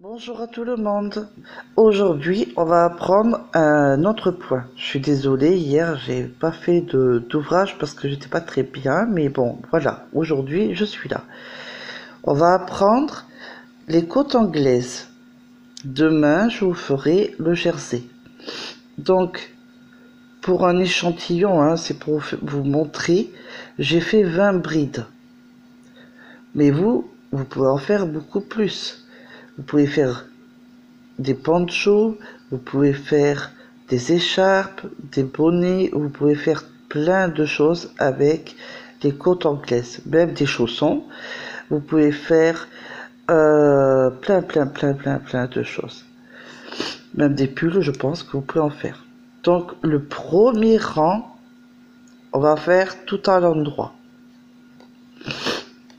Bonjour à tout le monde. Aujourd'hui, on va apprendre un autre point. Je suis désolée, hier, j'ai pas fait d'ouvrage parce que j'étais pas très bien, mais bon, voilà. Aujourd'hui, je suis là. On va apprendre les côtes anglaises. Demain, je vous ferai le jersey. Donc, pour un échantillon, hein, c'est pour vous montrer, j'ai fait 20 brides. Mais vous pouvez en faire beaucoup plus. Vous pouvez faire des ponchos, vous pouvez faire des écharpes, des bonnets, vous pouvez faire plein de choses avec les côtes anglaises, même des chaussons. Vous pouvez faire plein de choses. Même des pulls, je pense que vous pouvez en faire. Donc le premier rang, on va faire tout à l'endroit.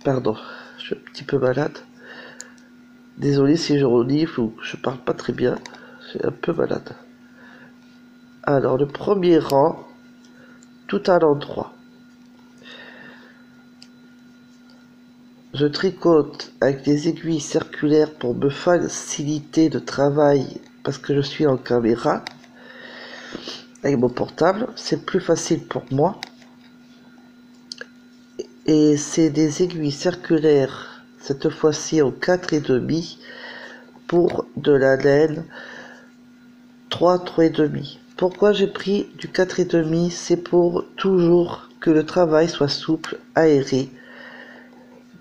Pardon, je suis un petit peu malade. Désolé si je renifle ou je parle pas très bien, je suis un peu malade. Alors le premier rang, tout à l'endroit. Je tricote avec des aiguilles circulaires pour me faciliter le travail parce que je suis en caméra avec mon portable, c'est plus facile pour moi. Et c'est des aiguilles circulaires, cette fois-ci en 4,5 pour de la laine 3,5. Pourquoi j'ai pris du 4,5? C'est pour toujours que le travail soit souple, aéré.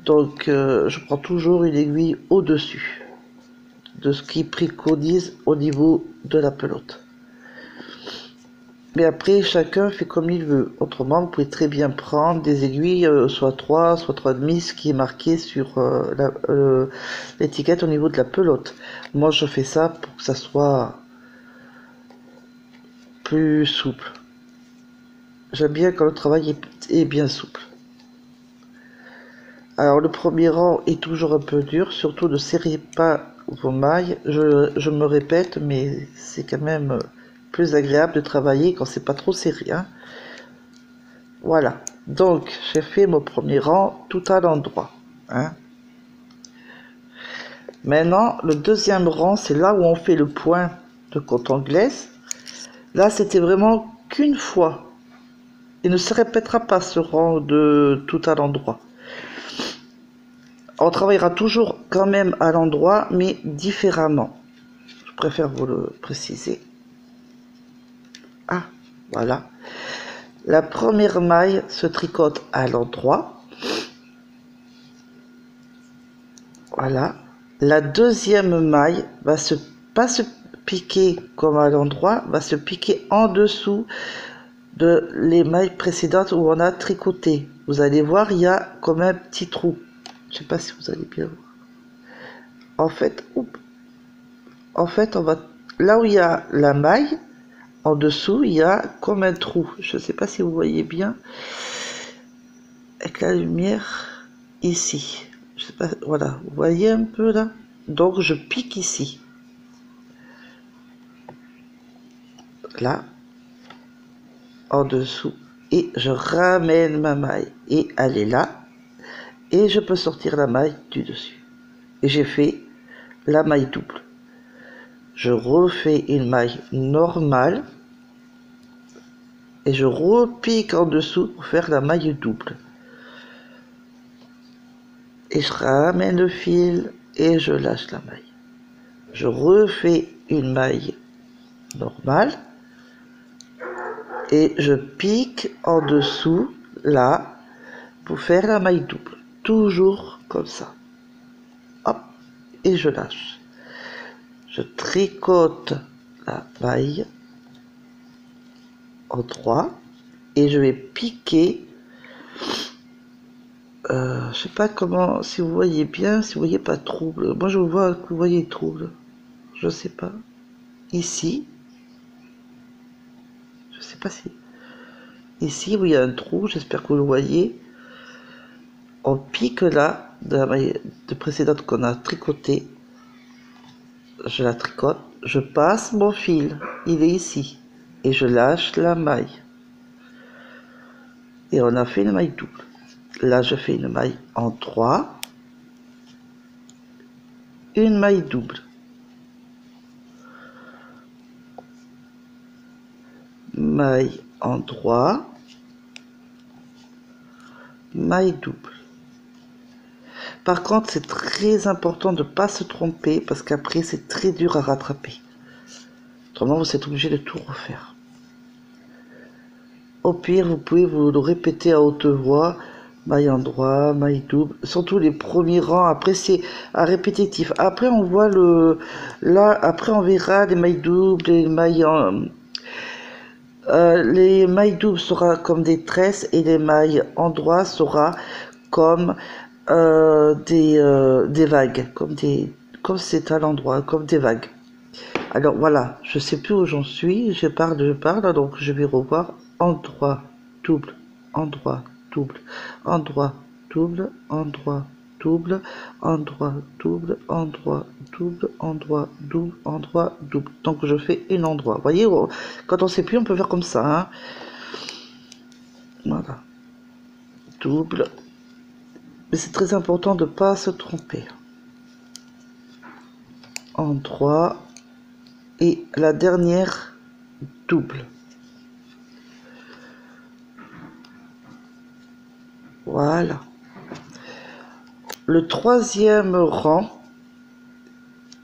Donc je prends toujours une aiguille au-dessus de ce qui préconise au niveau de la pelote. Mais après, chacun fait comme il veut. Autrement, vous pouvez très bien prendre des aiguilles, soit 3, soit 3,5, ce qui est marqué sur l'étiquette au niveau de la pelote. Moi, je fais ça pour que ça soit plus souple. J'aime bien quand le travail est bien souple. Alors, le premier rang est toujours un peu dur, surtout ne serrez pas vos mailles. Je me répète, mais c'est quand même plus agréable de travailler quand c'est pas trop serré, hein. Voilà, donc j'ai fait mon premier rang tout à l'endroit, hein. Maintenant, le deuxième rang, c'est là où on fait le point de côte anglaise. Là, c'était vraiment qu'une fois. Il ne se répétera pas ce rang de tout à l'endroit. On travaillera toujours quand même à l'endroit, mais différemment. Je préfère vous le préciser. Ah, voilà. La première maille se tricote à l'endroit. Voilà. La deuxième maille va pas se piquer comme à l'endroit, va se piquer en dessous de les mailles précédentes où on a tricoté. Vous allez voir, il y a comme un petit trou. Je sais pas si vous allez bien voir. En fait, on va là où il y a la maille, en dessous, il y a comme un trou. Je ne sais pas si vous voyez bien avec la lumière ici. Je sais pas, voilà, vous voyez un peu là. Donc je pique ici. Là, en dessous, et je ramène ma maille et elle est là, et je peux sortir la maille du dessus. Et j'ai fait la maille double. Je refais une maille normale et je repique en dessous pour faire la maille double. Et je ramène le fil et je lâche la maille. Je refais une maille normale et je pique en dessous là pour faire la maille double. Toujours comme ça. Hop, et je lâche. Je tricote la maille en 3 et je vais piquer. Je sais pas comment, si vous voyez bien, si vous voyez pas trouble. Moi je vois que vous voyez trouble. Je sais pas. Ici, Je sais pas si... Ici où il y a un trou, j'espère que vous le voyez. On pique là, de la maille de précédente qu'on a tricoté. Je la tricote, je passe mon fil, il est ici. Et je lâche la maille. Et on a fait une maille double. Là, je fais une maille en 3. Une maille double. Maille en 3. Maille double. Par contre, c'est très important de ne pas se tromper parce qu'après, c'est très dur à rattraper. Autrement, vous êtes obligé de tout refaire. Au pire, vous pouvez vous le répéter à haute voix. Maille en droit, maille double. Surtout les premiers rangs. Après, c'est à répétitif. Après, on voit le... Là, après, on verra les mailles doubles, les mailles en... les mailles doubles sera comme des tresses et les mailles en droit sera comme des vagues, comme c'est à l'endroit, comme des vagues. Alors voilà, je sais plus où j'en suis, je parle, donc je vais revoir endroit, double, endroit, double, endroit, double, endroit, double, endroit, double, endroit, double, endroit, double, endroit, double. Donc je fais un endroit. Vous voyez, quand on sait plus, on peut faire comme ça. Hein. Voilà. Double. Mais c'est très important de ne pas se tromper. Endroit. Et la dernière, double. Voilà. Le troisième rang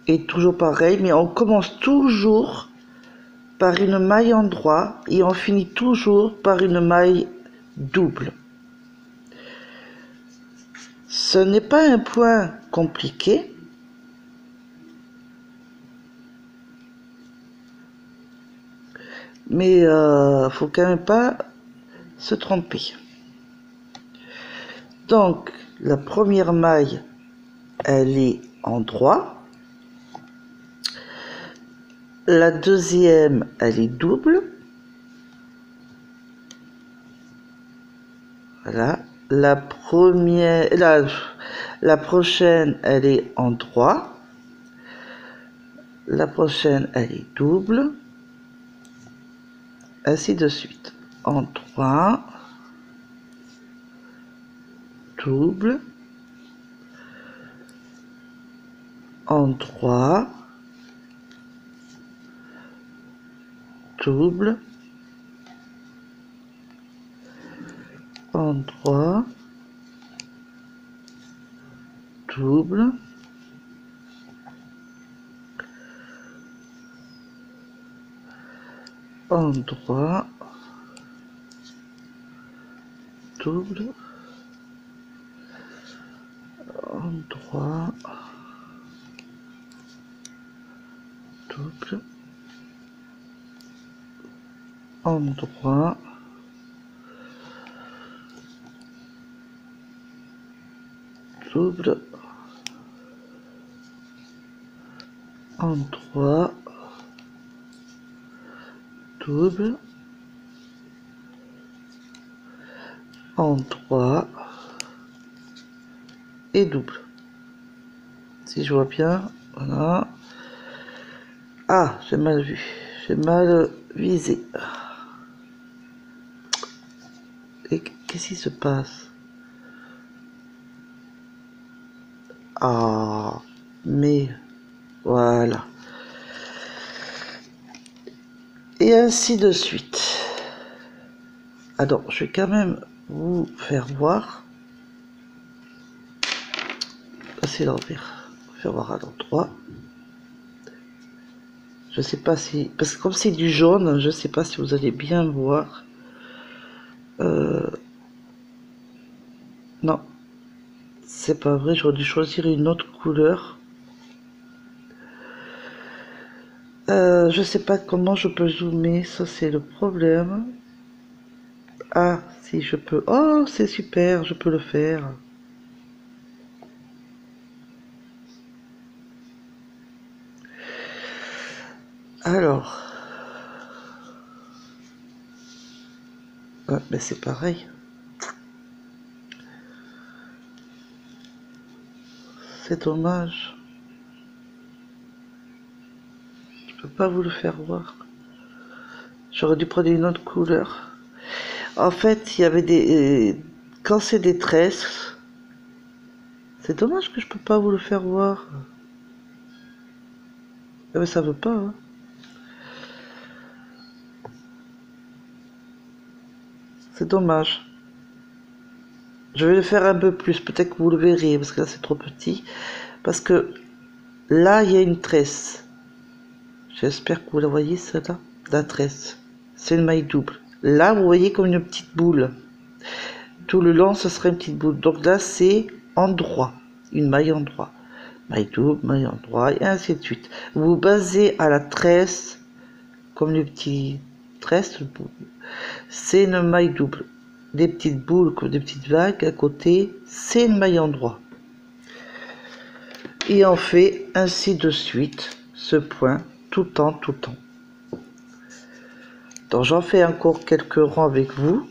est toujours pareil, mais on commence toujours par une maille en droit et on finit toujours par une maille double. Ce n'est pas un point compliqué, mais faut quand même pas se tromper. Donc, la première maille, elle est en droit. La deuxième, elle est double. Voilà. La première, la prochaine, elle est en droit. La prochaine, elle est double. Ainsi de suite. En 3, double. En 3, double. En 3, double. En 3, double. En 3, double. En 3, double. En 3, double. En 3 et double. Si je vois bien, voilà. Ah, j'ai mal vu. J'ai mal visé. Et qu'est-ce qui se passe? Ah, mais voilà. Et ainsi de suite. Alors, je vais quand même vous faire voir. C'est l'envers. Faire voir à l'endroit. Je sais pas si... Parce que comme c'est du jaune, je sais pas si vous allez bien voir. Non. C'est pas vrai, j'aurais dû choisir une autre couleur. Je sais pas comment je peux zoomer, ça c'est le problème. Ah, si je peux... Oh, c'est super, je peux le faire. Alors... Ouais, mais c'est pareil. C'est dommage. Je peux pas vous le faire voir. J'aurais dû prendre une autre couleur. En fait, il y avait des... Quand c'est des tresses, c'est dommage que je peux pas vous le faire voir. Mais ça veut pas, hein. C'est dommage. Je vais le faire un peu plus, peut-être que vous le verrez, parce que là c'est trop petit. Parce que là, il y a une tresse. J'espère que vous la voyez, celle-là. La tresse. C'est une maille double. Là, vous voyez comme une petite boule. Tout le long, ce serait une petite boule. Donc là, c'est en droit. Une maille en droit. Maille double, maille en droit, et ainsi de suite. Vous vous basez à la tresse, comme les petits tresses. C'est une maille double. Des petites boules, comme des petites vagues à côté, c'est une maille en droit. Et on fait ainsi de suite ce point tout le temps, tout le temps. Donc j'en fais encore quelques rangs avec vous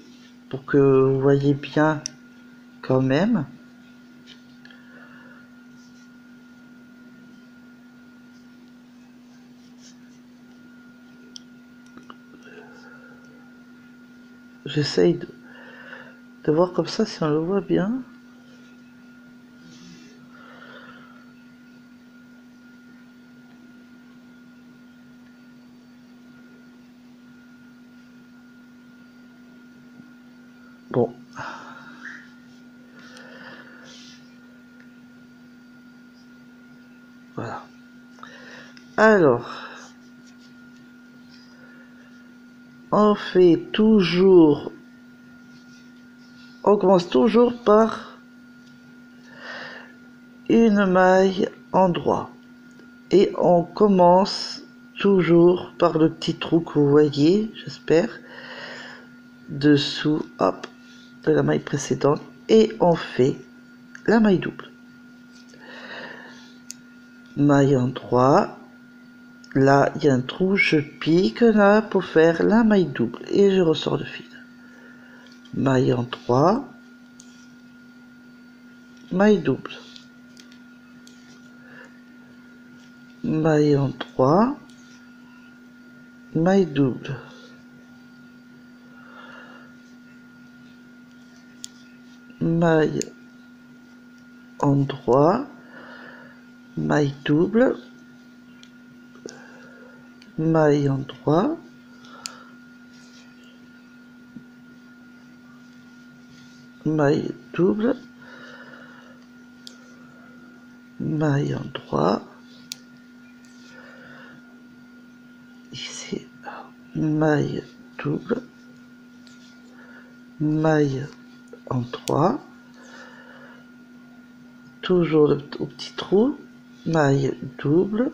pour que vous voyez bien quand même. J'essaye de voir comme ça si on le voit bien. Bon. Voilà. Alors, on fait toujours, on commence toujours par une maille en droit. Et on commence toujours par le petit trou que vous voyez, j'espère, dessous, hop, de la maille précédente. Et on fait la maille double. Maille en droit. Là, il y a un trou, je pique là pour faire la maille double. Et je ressors le fil. Maille en droit. Maille double. Maille en droit. Maille double. Maille en droit, maille double, maille en droit, maille double, maille en droit, ici, maille double, maille en droit, toujours au petit trou, maille double,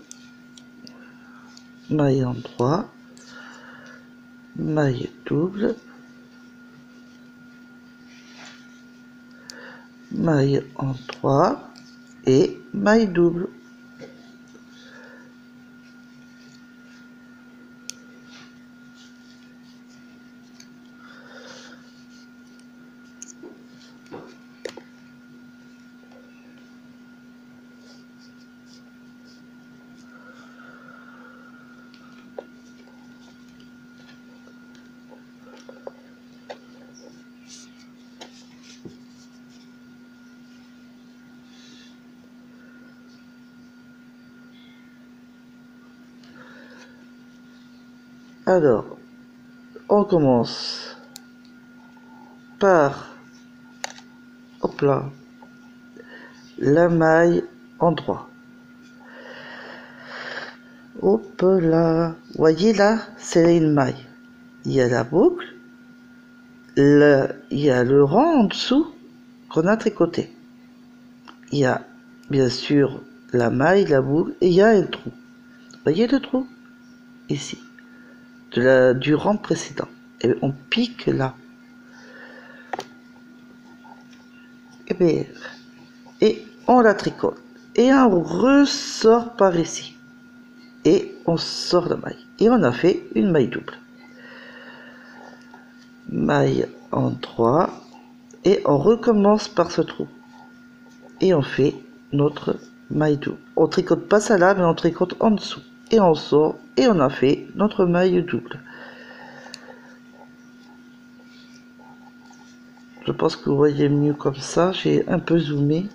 maille en droit, maille double, maille en droit et maille double. Alors, on commence par, hop là, la maille en droit. Hop là, vous voyez là, c'est une maille. Il y a la boucle, il y a le rang en dessous qu'on a tricoté. Il y a bien sûr la maille, la boucle, et il y a un trou. Vous voyez le trou? Ici. Du rang précédent. Et on pique là. Et on la tricote. Et on ressort par ici. Et on sort la maille. Et on a fait une maille double. maille en 3 et on recommence par ce trou et on fait notre maille double. On tricote pas ça là, mais on tricote en dessous et on sort et on a fait notre maille double. Je pense que vous voyez mieux comme ça. J'ai un peu zoomé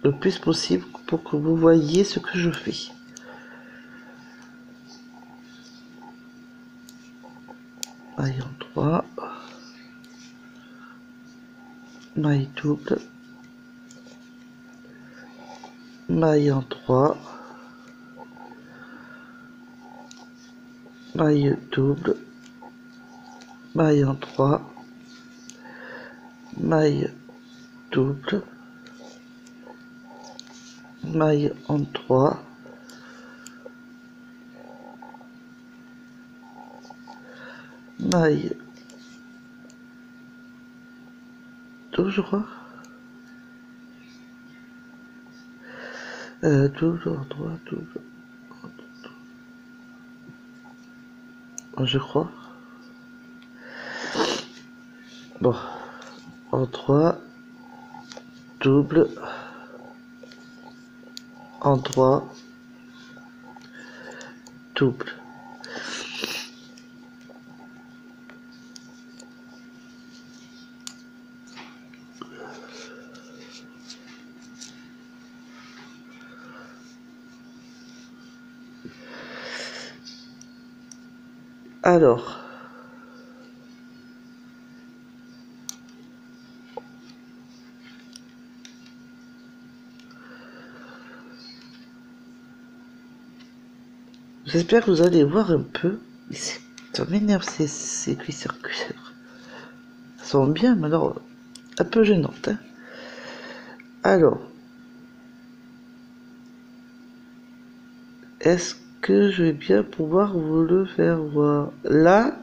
le plus possible pour que vous voyez ce que je fais. Maille en 3, maille double, maille en 3, maille double, maille en 3, maille double, maille en 3, maille double, je crois, double en 3, double, je crois. Bon, en 3, double, en 3, double. Alors, j'espère que vous allez voir un peu. Ça m'énerve ces cuits circulaires. Elles sont bien, mais alors un peu gênantes. Hein. Alors, est-ce que je vais bien pouvoir vous le faire voir? Là,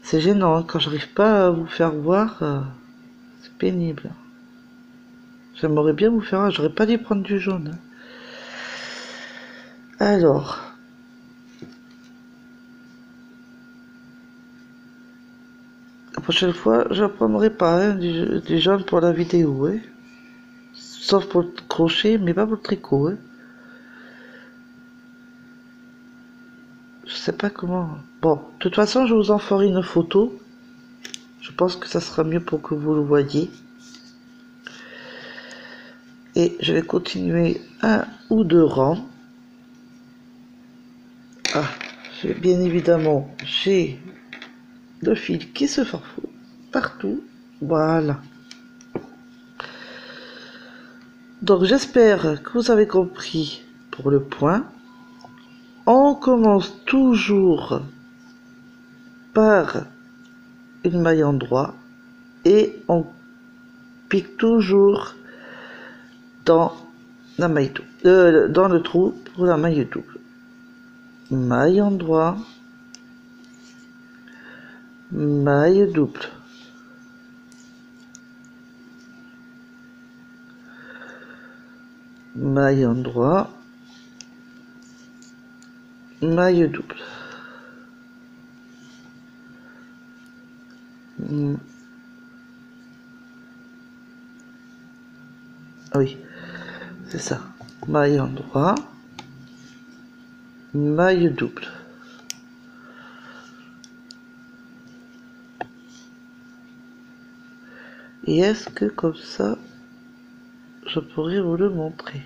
c'est gênant. Hein. Quand j'arrive pas à vous faire voir, c'est pénible. J'aimerais bien vous faire voir. J'aurais pas dû prendre du jaune. Hein. Alors. La prochaine fois, je prendrai pas hein, du jaune pour la vidéo. Hein. Sauf pour le crochet, mais pas pour le tricot. Hein. Je sais pas comment. Bon, de toute façon, je vous en ferai une photo. Je pense que ça sera mieux pour que vous le voyez. Et je vais continuer un ou deux rangs. Ah, bien évidemment, j'ai le fil qui se farfouille partout. Voilà. Donc j'espère que vous avez compris pour le point. On commence toujours par une maille en droit et on pique toujours dans la maille double, dans le trou pour la maille double. Maille en droit, maille double. Maille en droit, maille double. Ah oui, c'est ça. Maille en droit, maille double. Et est-ce que comme ça, je pourrais vous le montrer?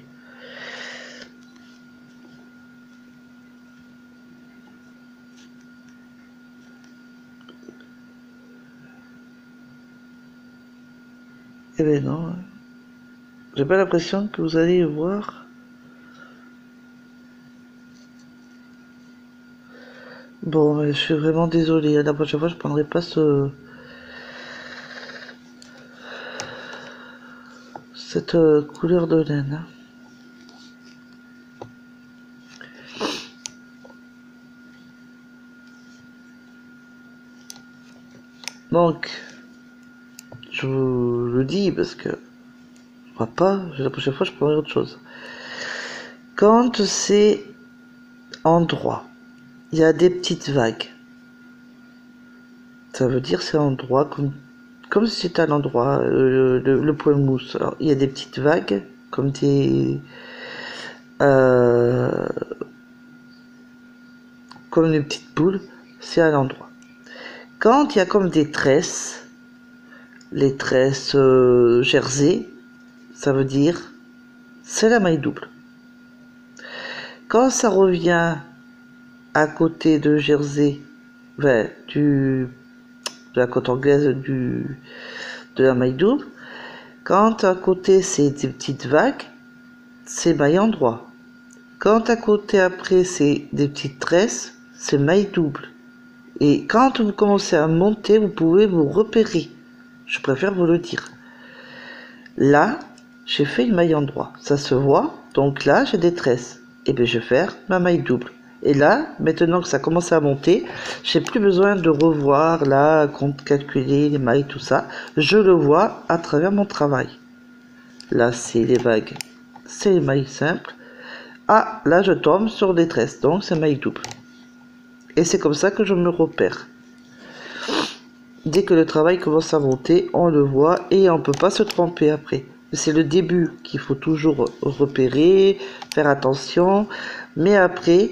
Eh ben non, j'ai pas l'impression que vous allez voir. Bon, mais je suis vraiment désolée. La prochaine fois, je prendrai pas cette couleur de laine. Donc, je vous le dis parce que je crois pas. La prochaine fois, je prendrai autre chose. Quand c'est en droit, il y a des petites vagues. Ça veut dire c'est endroit comme si c'était à l'endroit, le point mousse. Alors, il y a des petites vagues, euh, comme des petites boules, c'est à l'endroit. Quand il y a comme des tresses, les tresses jersey, ça veut dire c'est la maille double. Quand ça revient à côté de jersey, de la côte anglaise de la maille double, quand à côté c'est des petites vagues, c'est maille endroit. Quand à côté après c'est des petites tresses, c'est maille double. Et quand vous commencez à monter, vous pouvez vous repérer. Je préfère vous le dire. Là, j'ai fait une maille endroit. Ça se voit. Donc là, j'ai des tresses. Et bien, je vais faire ma maille double. Et là, maintenant que ça commence à monter, j'ai plus besoin de revoir là, calculer les mailles, tout ça. Je le vois à travers mon travail. Là, c'est les vagues. C'est les mailles simples. Ah, là, je tombe sur des tresses. Donc, c'est maille double. Et c'est comme ça que je me repère. Dès que le travail commence à monter, on le voit et on ne peut pas se tromper après. C'est le début qu'il faut toujours repérer, faire attention. Mais après,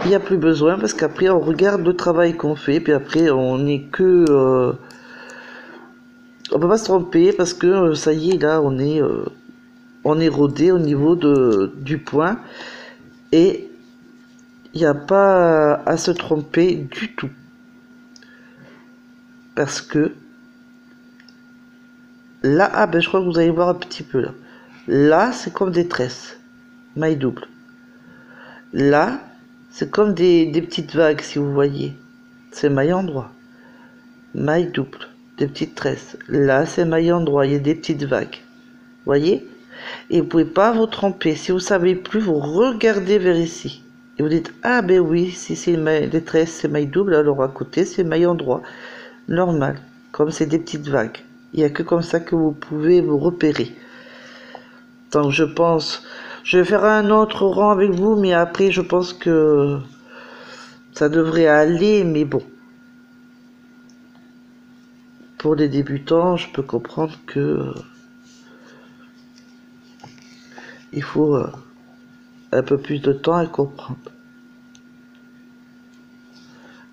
il n'y a plus besoin parce qu'après, on regarde le travail qu'on fait. Puis après, on n'est que... on peut pas se tromper parce que ça y est, là, on est rodé au niveau du point. Et il n'y a pas à se tromper du tout. Parce que là, ah ben je crois que vous allez voir un petit peu là. Là, c'est comme des tresses, maille double. Là, c'est comme des petites vagues, si vous voyez. C'est maille endroit, maille double, des petites tresses. Là, c'est maille endroit, il y a des petites vagues. Voyez? Et vous pouvez pas vous tromper. Si vous savez plus, vous regardez vers ici. Et vous dites, ah ben oui, si c'est des tresses, c'est maille double, alors à côté, c'est maille endroit. Normal, comme c'est des petites vagues. Il n'y a que comme ça que vous pouvez vous repérer. Donc je pense, je vais faire un autre rang avec vous, mais après je pense que ça devrait aller, mais bon. Pour les débutants, je peux comprendre que il faut un peu plus de temps à comprendre.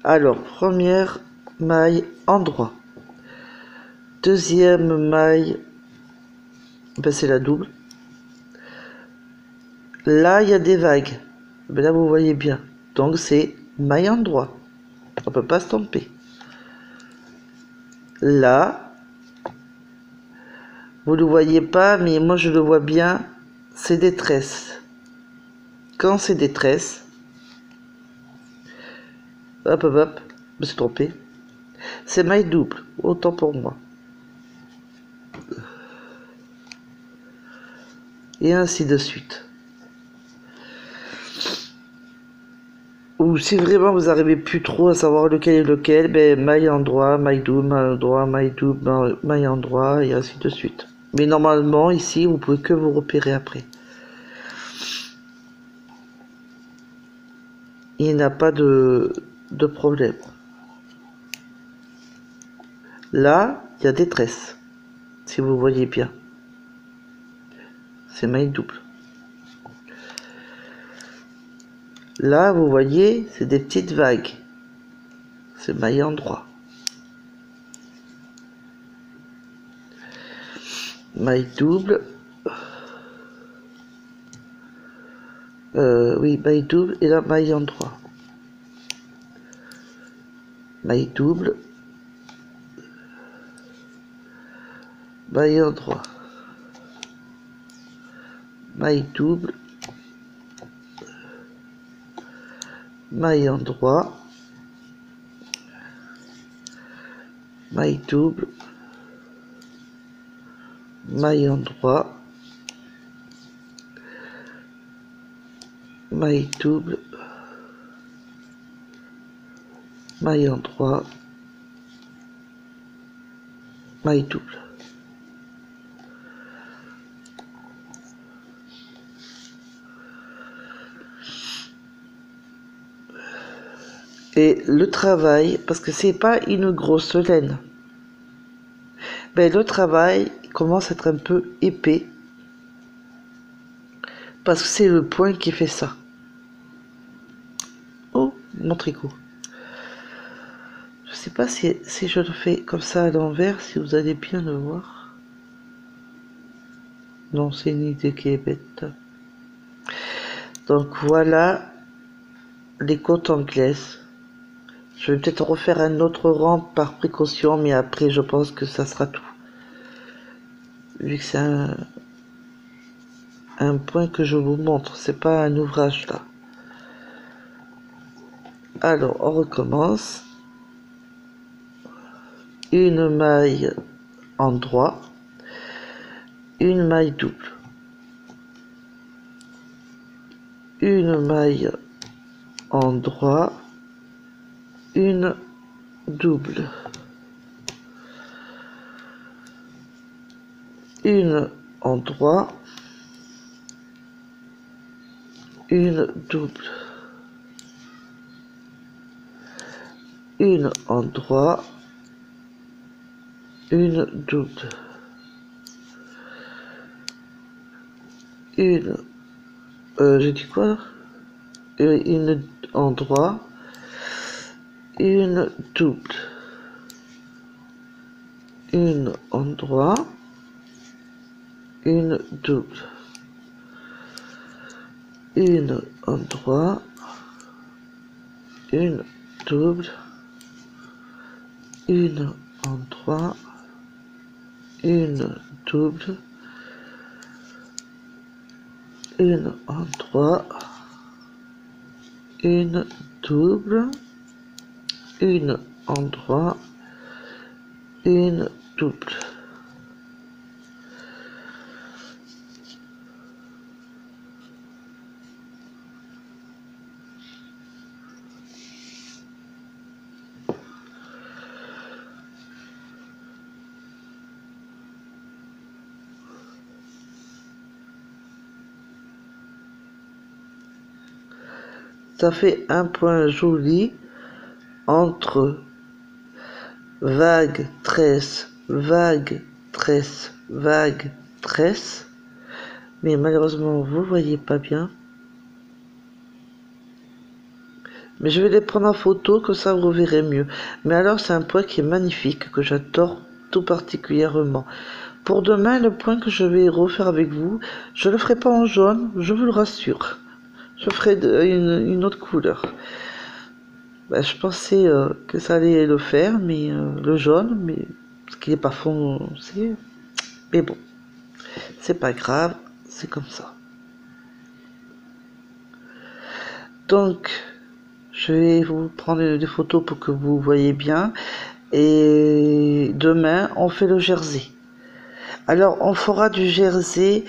Alors, première maille endroit. Deuxième maille, ben c'est la double. Là, il y a des vagues. Ben là, vous voyez bien. Donc, c'est maille endroit. On peut pas se tromper. Là, vous ne le voyez pas, mais moi, je le vois bien. C'est des tresses. Quand c'est des tresses, hop, hop, hop, je me suis trompé. C'est maille double, autant pour moi. Et ainsi de suite. Ou si vraiment vous n'arrivez plus trop à savoir lequel est lequel, ben maille endroit, maille double, maille endroit, maille double, maille endroit, et ainsi de suite. Mais normalement, ici, vous pouvez que vous repérer après. Il n'y a pas de problème. Là, il y a des tresses, si vous voyez bien. C'est maille double. Là, vous voyez, c'est des petites vagues. C'est maille endroit. Maille double. Oui, maille double et là, maille endroit. Maille double. Maille endroit. Maille double. Maille endroit. Maille double. Maille endroit. Maille double. Maille endroit. Maille double. Et le travail, parce que c'est pas une grosse laine, mais le travail commence à être un peu épais, parce que c'est le point qui fait ça. Oh, mon tricot. Je sais pas si je le fais comme ça à l'envers, si vous allez bien le voir. Non, c'est une idée qui est bête. Donc voilà les côtes anglaises. Je vais peut-être refaire un autre rang par précaution, mais après je pense que ça sera tout. Vu que c'est un point que je vous montre, c'est pas un ouvrage là. Alors on recommence. Une maille en droit, une maille double, une maille en droit, une double, une en droit, une double, une en droit, une double, une, j'ai dit quoi là? Une en droit, une double, une en droit, une double, une en droit, une double, une en droit, une double, une en droit, une double, une en droit, une double. Ça fait un point joli entre vague, tresse, vague, tresse, vague, tresse. Mais malheureusement, vous voyez pas bien. Mais je vais les prendre en photo, que ça vous verrez mieux. Mais alors, c'est un point qui est magnifique, que j'adore tout particulièrement. Pour demain, le point que je vais refaire avec vous, je le ferai pas en jaune, je vous le rassure. Je ferai une autre couleur. Ben, je pensais que ça allait le faire, mais le jaune, mais parce qu'il n'est pas foncé. Mais bon, c'est pas grave, c'est comme ça. Donc, je vais vous prendre des photos pour que vous voyez bien. Et demain, on fait le jersey. Alors, on fera du jersey,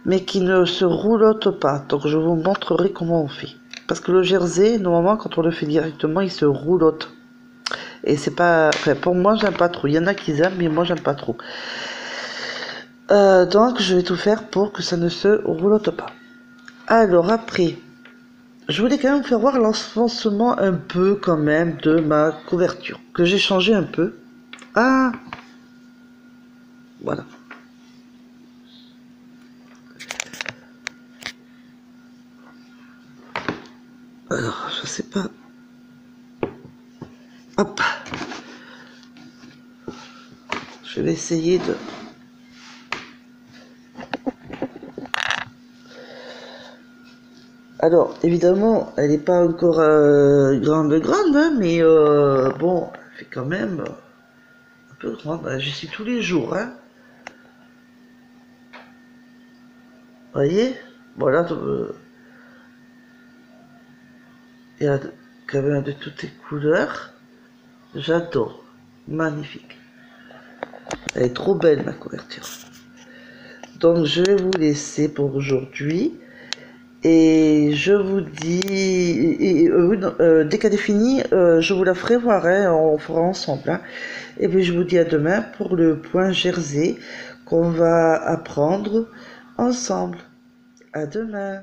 mais qui ne se roulotte pas. Donc, je vous montrerai comment on fait. Parce que le jersey, normalement, quand on le fait directement, il se roulotte. Et c'est pas... Enfin, pour moi, j'aime pas trop. Il y en a qui aiment, mais moi, j'aime pas trop. Donc, je vais tout faire pour que ça ne se roulotte pas. Alors, après, je voulais quand même faire voir l'enfoncement un peu, quand même, de ma couverture. Que j'ai changé un peu. Ah! Voilà. Alors, je sais pas. Hop. Je vais essayer de... Alors, évidemment, elle n'est pas encore grande, hein, mais bon, elle fait quand même un peu grande. J'y suis tous les jours, hein. Vous voyez? Voilà, il y a quand même de toutes les couleurs. J'adore. Magnifique. Elle est trop belle, ma couverture. Donc, je vais vous laisser pour aujourd'hui. Et je vous dis, dès qu'elle est finie, je vous la ferai voir, hein, on fera ensemble. Hein. Et puis je vous dis à demain pour le point jersey qu'on va apprendre ensemble. À demain.